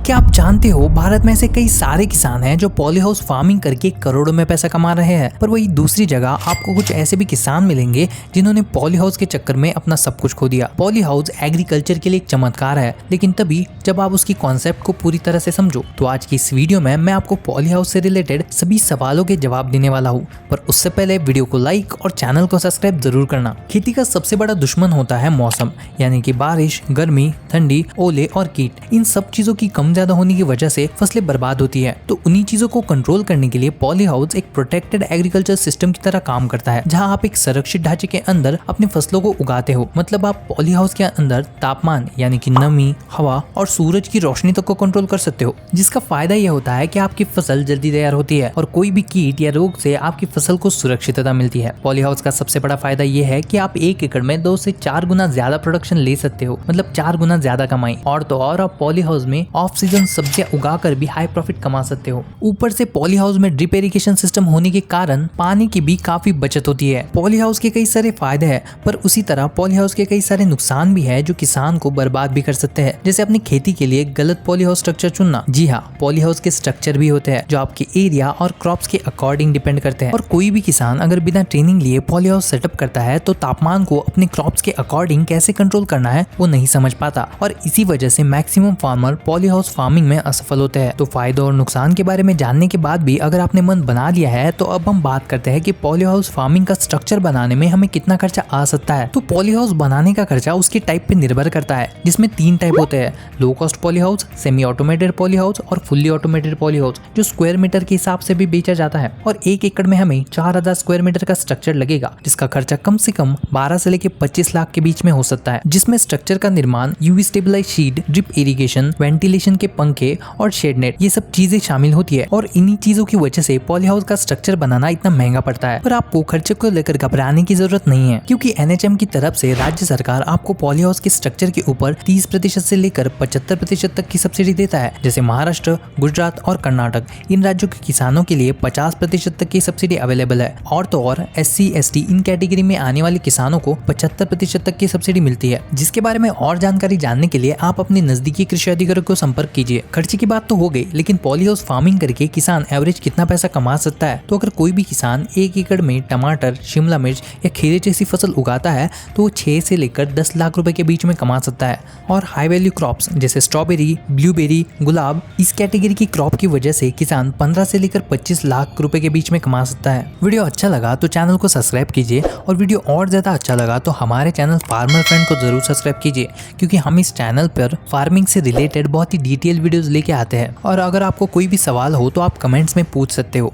क्या आप जानते हो भारत में ऐसे कई सारे किसान हैं जो पॉली हाउस फार्मिंग करके करोड़ों में पैसा कमा रहे हैं, पर वही दूसरी जगह आपको कुछ ऐसे भी किसान मिलेंगे जिन्होंने पॉली हाउस के चक्कर में अपना सब कुछ खो दिया। पॉली हाउस एग्रीकल्चर के लिए एक चमत्कार है, लेकिन तभी जब आप उसकी कॉन्सेप्ट को पूरी तरह से समझो। तो आज की इस वीडियो में मैं आपको पॉली हाउस से रिलेटेड सभी सवालों के जवाब देने वाला हूँ, पर उससे पहले वीडियो को लाइक और चैनल को सब्सक्राइब जरूर करना। खेती का सबसे बड़ा दुश्मन होता है मौसम, यानी कि बारिश, गर्मी, ठंडी, ओले और कीट। इन सब चीजों की कम ज्यादा होने की वजह से फसलें बर्बाद होती है। तो उन्हीं चीजों को कंट्रोल करने के लिए पॉली हाउस एक प्रोटेक्टेड एग्रीकल्चर सिस्टम की तरह काम करता है, जहां आप एक सुरक्षित ढांचे के अंदर अपनी फसलों को उगाते हो। मतलब आप पॉली हाउस के अंदर तापमान यानी कि नमी, हवा और सूरज की रोशनी तक को कंट्रोल कर सकते हो, जिसका फायदा यह होता है कि आपकी फसल जल्दी तैयार होती है और कोई भी कीट या रोग से आपकी फसल को सुरक्षितता मिलती है। पॉली हाउस का सबसे बड़ा फायदा यह है कि आप 1 एकड़ में 2 से 4 गुना ज्यादा प्रोडक्शन ले सकते हो, मतलब 4 गुना ज्यादा कमाई। और तो और आप पॉली हाउस में ऑफ सीजन सब्जियां उगाकर भी हाई प्रॉफिट कमा सकते हो। ऊपर से पॉली हाउस में ड्रिप इरिगेशन सिस्टम होने के कारण पानी की भी काफी बचत होती है। पॉली हाउस के कई सारे फायदे हैं, पर उसी तरह पॉली हाउस के कई सारे नुकसान भी है जो किसान को बर्बाद भी कर सकते हैं, जैसे अपनी खेती के लिए गलत पॉली हाउस स्ट्रक्चर चुनना। जी हाँ, पॉली हाउस के स्ट्रक्चर भी होते हैं जो आपके एरिया और क्रॉप्स के अकॉर्डिंग डिपेंड करते हैं। और कोई भी किसान अगर बिना ट्रेनिंग लिए पॉली हाउस सेटअप करता है तो तापमान को अपने क्रॉप्स के अकॉर्डिंग कैसे कंट्रोल करना है वो नहीं समझ पाता, और इसी वजह से maximum farmer poly house farming में असफल होते हैं। तो फायदों और नुकसान के बारे में जानने के बाद भी अगर आपने मन बना लिया है, तो अब हम बात करते हैं कि पॉली हाउस फार्मिंग का स्ट्रक्चर बनाने में हमें कितना खर्चा आ सकता है। तो पॉली हाउस बनाने का खर्चा उसके टाइप पे निर्भर करता है, जिसमें 3 टाइप होते हैं: low cost poly house, semi automated poly house और फुल्ली ऑटोमेटेड पॉली हाउस, जो स्क्वायर मीटर के हिसाब से भी बेचा जाता है। और 1 एकड़ में हमें 4000 स्क्वायर मीटर का स्ट्रक्चर लगेगा, जिसका खर्चा कम से कम 12 से लेकर 25 लाख के बीच में हो सकता है, जिसमें स्ट्रक्चर का निर्माण, UV stabilize sheet, drip irrigation, ventilation के पंखे और शेड नेट, ये सब चीजें शामिल होती है। और इन्हीं चीजों की वजह से पॉली हाउस का स्ट्रक्चर बनाना इतना महंगा पड़ता है। पर आपको खर्चे को लेकर घबराने की जरूरत नहीं है, क्योंकि एनएचएम की तरफ से राज्य सरकार आपको पॉली हाउस के स्ट्रक्चर के ऊपर 30% से लेकर 75% तक की सब्सिडी देता है। जैसे महाराष्ट्र, गुजरात और कर्नाटक, इन राज्यों के किसानों के लिए 50% तक की सब्सिडी अवेलेबल है। और तो और SC ST इन कैटेगरी में आने वाले किसानों को 75% तक की सब्सिडी मिलती है। जिसके बारे में और जानकारी जानने के लिए आप अपने नजदीकी कृषि अधिकारी को संपर्क कीजिए। खर्चे की बात तो हो गई, लेकिन पॉली हाउस फार्मिंग करके किसान एवरेज कितना पैसा कमा सकता है? तो अगर कोई भी किसान 1 एकड़ में टमाटर, शिमला मिर्च या खीरे जैसी फसल उगाता है तो वो 6 से लेकर 10 लाख रुपए के बीच में कमा सकता है। और हाई वैल्यू क्रॉप्स जैसे स्ट्रॉबेरी, ब्लूबेरी, गुलाब, इस कैटेगरी की क्रॉप की वजह से किसान 15 से लेकर 25 लाख रुपए के बीच में कमा सकता है। वीडियो अच्छा लगा तो चैनल को सब्सक्राइब कीजिए, और वीडियो और ज्यादा अच्छा लगा तो हमारे चैनल फार्मर फ्रेंड को जरूर सब्सक्राइब कीजिए, क्योंकि हम इस चैनल पर फार्मिंग से रिलेटेड बहुत ही डिटेल वीडियोस लेके आते हैं। और अगर आपको कोई भी सवाल हो तो आप कमेंट्स में पूछ सकते हो।